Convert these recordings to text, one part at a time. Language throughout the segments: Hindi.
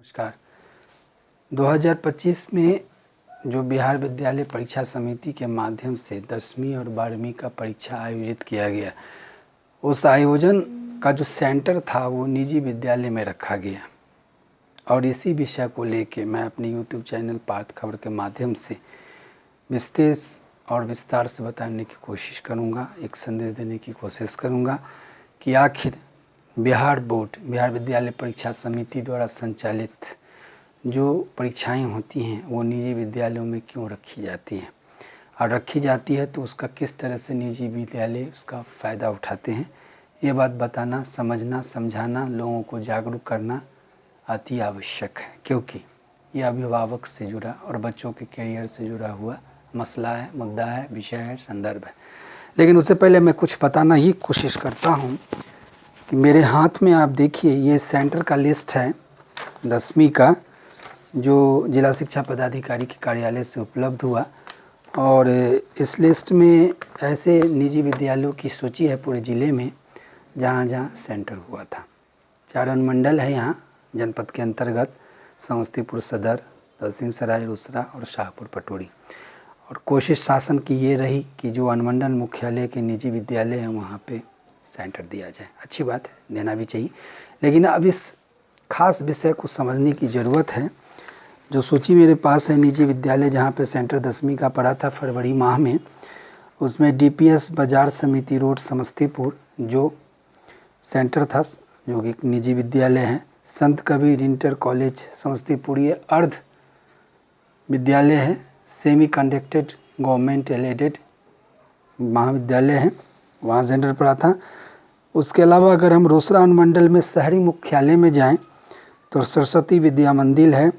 नमस्कार। 2025 में जो बिहार विद्यालय परीक्षा समिति के माध्यम से 10वीं और 12वीं का परीक्षा आयोजित किया गया, उस आयोजन का जो सेंटर था वो निजी विद्यालय में रखा गया और इसी विषय को लेके मैं अपने YouTube चैनल पार्थ खबर के माध्यम से विशेष और विस्तार से बताने की कोशिश करूँगा, एक संदेश देने की कोशिश करूँगा कि आखिर बिहार बोर्ड, बिहार विद्यालय परीक्षा समिति द्वारा संचालित जो परीक्षाएं होती हैं वो निजी विद्यालयों में क्यों रखी जाती हैं और रखी जाती है तो उसका किस तरह से निजी विद्यालय उसका फ़ायदा उठाते हैं, ये बात बताना, समझना, समझाना, लोगों को जागरूक करना अति आवश्यक है, क्योंकि ये अभिभावक से जुड़ा और बच्चों के करियर से जुड़ा हुआ मसला है, मुद्दा है, विषय है, संदर्भ है। लेकिन उससे पहले मैं कुछ बताना ही कोशिश करता हूँ कि मेरे हाथ में आप देखिए ये सेंटर का लिस्ट है 10वीं का, जो जिला शिक्षा पदाधिकारी के कार्यालय से उपलब्ध हुआ और इस लिस्ट में ऐसे निजी विद्यालयों की सूची है पूरे ज़िले में जहाँ जहाँ सेंटर हुआ था। 4 अनुमंडल है यहाँ जनपद के अंतर्गत, समस्तीपुर सदर, दलसिंहसराय, रोसड़ा और शाहपुर पटोरी। और कोशिश शासन की ये रही कि जो अनुमंडल मुख्यालय के निजी विद्यालय हैं वहाँ पे सेंटर दिया जाए। अच्छी बात है, देना भी चाहिए, लेकिन अब इस खास विषय को समझने की ज़रूरत है। जो सूची मेरे पास है निजी विद्यालय जहाँ पे सेंटर 10वीं का पड़ा था फरवरी माह में, उसमें DPS बाजार समिति रोड समस्तीपुर जो सेंटर था, जो कि निजी विद्यालय है। संत कबीर इंटर कॉलेज समस्तीपुर ये अर्ध विद्यालय है, सेमी कंडक्टेड गवर्नमेंट एडेड महाविद्यालय है, वहाँ सेंटर पड़ा था। उसके अलावा अगर हम रोसड़ा अनुमंडल में शहरी मुख्यालय में जाएं तो सरस्वती विद्या मंदिर है,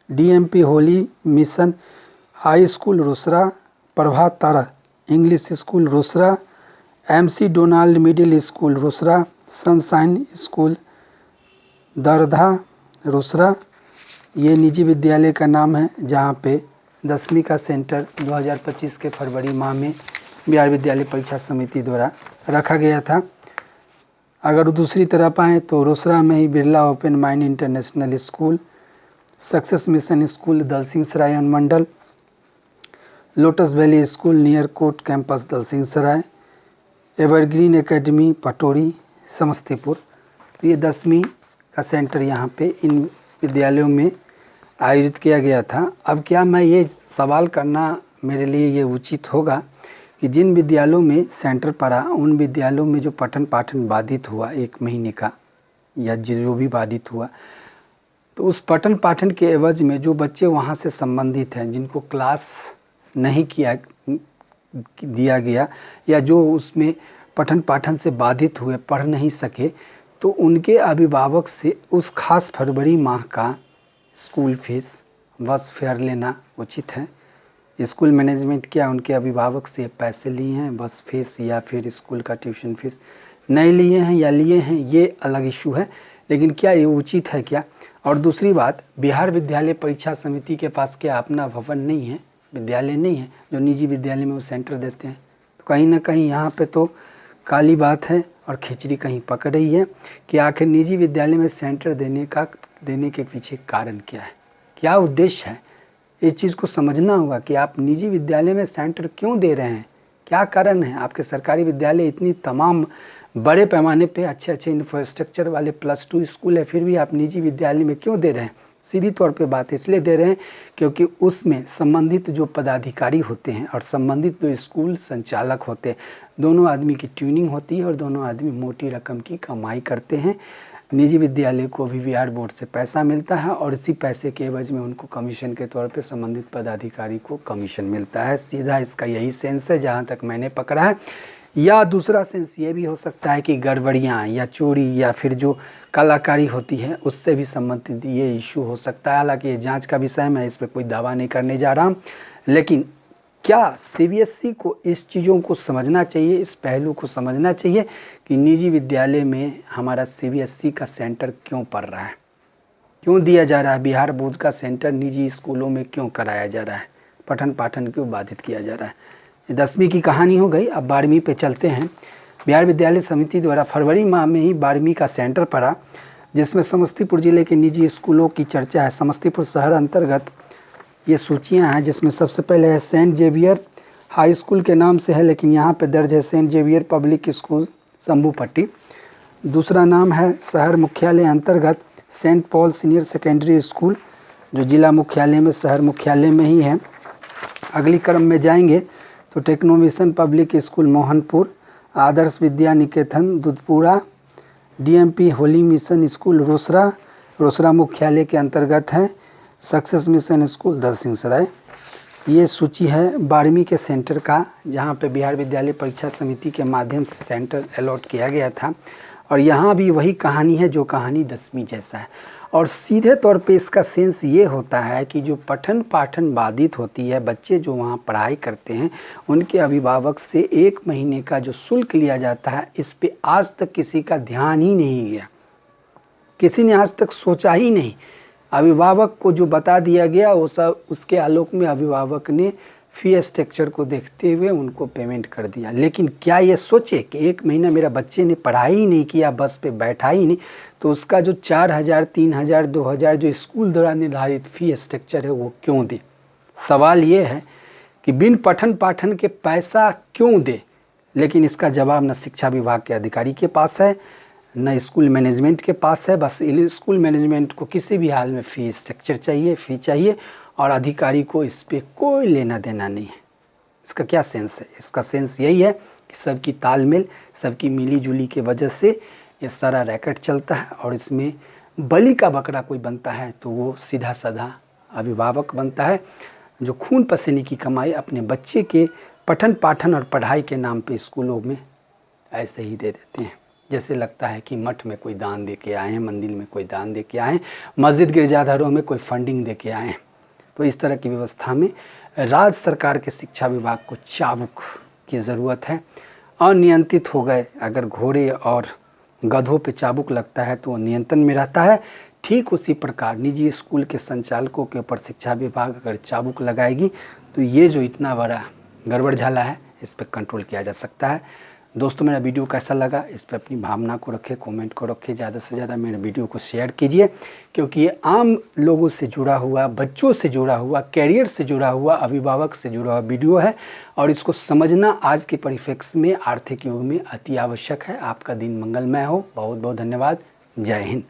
DMP Holy Mission High School Rosera, Prabhat Tara English School Rosera, MC Donald Middle School Rosera, Sunshine School Dardha Rosera, ये निजी विद्यालय का नाम है जहाँ पे 10वीं का सेंटर 2025 के फरवरी माह में बिहार विद्यालय परीक्षा समिति द्वारा रखा गया था। अगर दूसरी तरफ आएँ तो रोसड़ा में ही Birla Open Mind International School, Success Mission School Dalsinghsarai अनुमंडल, Lotus Valley School near court campus Dalsinghsarai, Evergreen Academy Patori Samastipur. तो ये 10वीं का सेंटर यहाँ पे इन विद्यालयों में आयोजित किया गया था। अब क्या मैं ये सवाल करना मेरे लिए ये उचित होगा कि जिन विद्यालयों में सेंटर पड़ा उन विद्यालयों में जो पठन पाठन बाधित हुआ 1 महीने का या जो भी बाधित हुआ, तो उस पठन पाठन के एवज में जो बच्चे वहाँ से संबंधित हैं, जिनको क्लास नहीं किया दिया गया या जो उसमें पठन पाठन से बाधित हुए, पढ़ नहीं सके, तो उनके अभिभावक से उस खास फरवरी माह का स्कूल फीस, बस फेयर लेना उचित है। स्कूल मैनेजमेंट क्या उनके अभिभावक से पैसे लिए हैं बस फीस या फिर स्कूल का ट्यूशन फीस नहीं लिए हैं या लिए हैं, ये अलग इशू है, लेकिन क्या ये उचित है क्या? और दूसरी बात, बिहार विद्यालय परीक्षा समिति के पास क्या अपना भवन नहीं है, विद्यालय नहीं है जो निजी विद्यालय में वो सेंटर देते हैं? तो कहीं ना कहीं यहाँ पे तो काली बात है और खिचड़ी कहीं पक रही है कि आखिर निजी विद्यालय में सेंटर देने के पीछे कारण क्या है, क्या उद्देश्य है? इस चीज़ को समझना होगा कि आप निजी विद्यालय में सेंटर क्यों दे रहे हैं, क्या कारण है? आपके सरकारी विद्यालय इतनी तमाम बड़े पैमाने पे अच्छे इंफ्रास्ट्रक्चर वाले +2 स्कूल है, फिर भी आप निजी विद्यालय में क्यों दे रहे हैं? सीधी तौर पे बात इसलिए दे रहे हैं क्योंकि उसमें संबंधित जो पदाधिकारी होते हैं और संबंधित जो स्कूल संचालक होते हैं, दोनों आदमी की ट्यूनिंग होती है और दोनों आदमी मोटी रकम की कमाई करते हैं। निजी विद्यालय को भी बिहार बोर्ड से पैसा मिलता है और इसी पैसे के एवज में उनको कमीशन के तौर पे संबंधित पदाधिकारी को कमीशन मिलता है। सीधा इसका यही सेंस है जहाँ तक मैंने पकड़ा है। या दूसरा सेंस ये भी हो सकता है कि गड़बड़ियाँ या चोरी या फिर जो कलाकारी होती है उससे भी संबंधित ये इशू हो सकता है। हालांकि ये जांच का विषय है, मैं इस पर कोई दावा नहीं करने जा रहा हूँ, लेकिन क्या CBSE को इस चीज़ों को समझना चाहिए, इस पहलू को समझना चाहिए कि निजी विद्यालय में हमारा CBSE का सेंटर क्यों पड़ रहा है, क्यों दिया जा रहा है, बिहार बोर्ड का सेंटर निजी स्कूलों में क्यों कराया जा रहा है, पठन पाठन क्यों बाधित किया जा रहा है। 10वीं की कहानी हो गई, अब 12वीं पे चलते हैं। बिहार विद्यालय समिति द्वारा फरवरी माह में ही 12वीं का सेंटर पड़ा जिसमें समस्तीपुर ज़िले के निजी स्कूलों की चर्चा है। समस्तीपुर शहर अंतर्गत ये सूचियाँ हैं, जिसमें सबसे पहले है सेंट जेवियर हाई स्कूल के नाम से है, लेकिन यहाँ पे दर्ज है Saint Xavier public school Shambhupatti. दूसरा नाम है शहर मुख्यालय अंतर्गत Saint Paul senior secondary school, जो जिला मुख्यालय में शहर मुख्यालय में ही है। अगली क्रम में जाएंगे तो Techno Mission Public School Mohanpur, Adarsh Vidya Niketan Dudhpura, DMP Holy Mission School Rosera मुख्यालय के अंतर्गत है, सक्सेस मिशन स्कूल दलसिंहसराय। ये सूची है 12वीं के सेंटर का, जहाँ पे बिहार विद्यालय परीक्षा समिति के माध्यम से सेंटर अलॉट किया गया था। और यहाँ भी वही कहानी है जो कहानी 10वीं जैसा है। और सीधे तौर पे इसका सेंस ये होता है कि जो पठन पाठन बाधित होती है, बच्चे जो वहाँ पढ़ाई करते हैं, उनके अभिभावक से 1 महीने का जो शुल्क लिया जाता है, इस पे आज तक किसी का ध्यान ही नहीं गया, किसी ने आज तक सोचा ही नहीं। अभिभावक को जो बता दिया गया वो सब, उसके आलोक में अभिभावक ने फी स्ट्रक्चर को देखते हुए उनको पेमेंट कर दिया। लेकिन क्या ये सोचे कि 1 महीना मेरा बच्चे ने पढ़ाई ही नहीं किया, बस पे बैठा ही नहीं, तो उसका जो 4000, 3000, 2000 जो स्कूल द्वारा निर्धारित फी स्ट्रक्चर है वो क्यों दे। सवाल ये है कि बिन पठन पाठन के पैसा क्यों दे, लेकिन इसका जवाब न शिक्षा विभाग के अधिकारी के पास है, न स्कूल मैनेजमेंट के पास है। बस स्कूल मैनेजमेंट को किसी भी हाल में फ़ी स्ट्रक्चर चाहिए, फ़ी चाहिए, और अधिकारी को इस पर कोई लेना देना नहीं है। इसका क्या सेंस है? इसका सेंस यही है कि सबकी तालमेल, सबकी मिली जुली के वजह से ये सारा रैकेट चलता है। और इसमें बलि का बकरा कोई बनता है तो वो सीधा साधा अभिभावक बनता है, जो खून पसीने की कमाई अपने बच्चे के पठन पाठन और पढ़ाई के नाम पे स्कूलों में ऐसे ही दे देते हैं, जैसे लगता है कि मठ में कोई दान दे के आए हैं, मंदिर में कोई दान दे के आए हैं, मस्जिद गिरजाघरों में कोई फंडिंग दे के आए हैं। तो इस तरह की व्यवस्था में राज्य सरकार के शिक्षा विभाग को चाबुक की ज़रूरत है। अनियंत्रित हो गए, अगर घोड़े और गधों पे चाबुक लगता है तो वो नियंत्रण में रहता है। ठीक उसी प्रकार निजी स्कूल के संचालकों के ऊपर शिक्षा विभाग अगर चाबुक लगाएगी तो ये जो इतना बड़ा गड़बड़ झाला है, इस पर कंट्रोल किया जा सकता है। दोस्तों, मेरा वीडियो कैसा लगा इस पर अपनी भावना को रखें, कमेंट को रखें, ज़्यादा से ज़्यादा मेरे वीडियो को शेयर कीजिए, क्योंकि ये आम लोगों से जुड़ा हुआ, बच्चों से जुड़ा हुआ, कैरियर से जुड़ा हुआ, अभिभावक से जुड़ा हुआ वीडियो है। और इसको समझना आज के परिप्रेक्ष्य में, आर्थिक युग में अति आवश्यक है। आपका दिन मंगलमय हो। बहुत बहुत धन्यवाद। जय हिंद।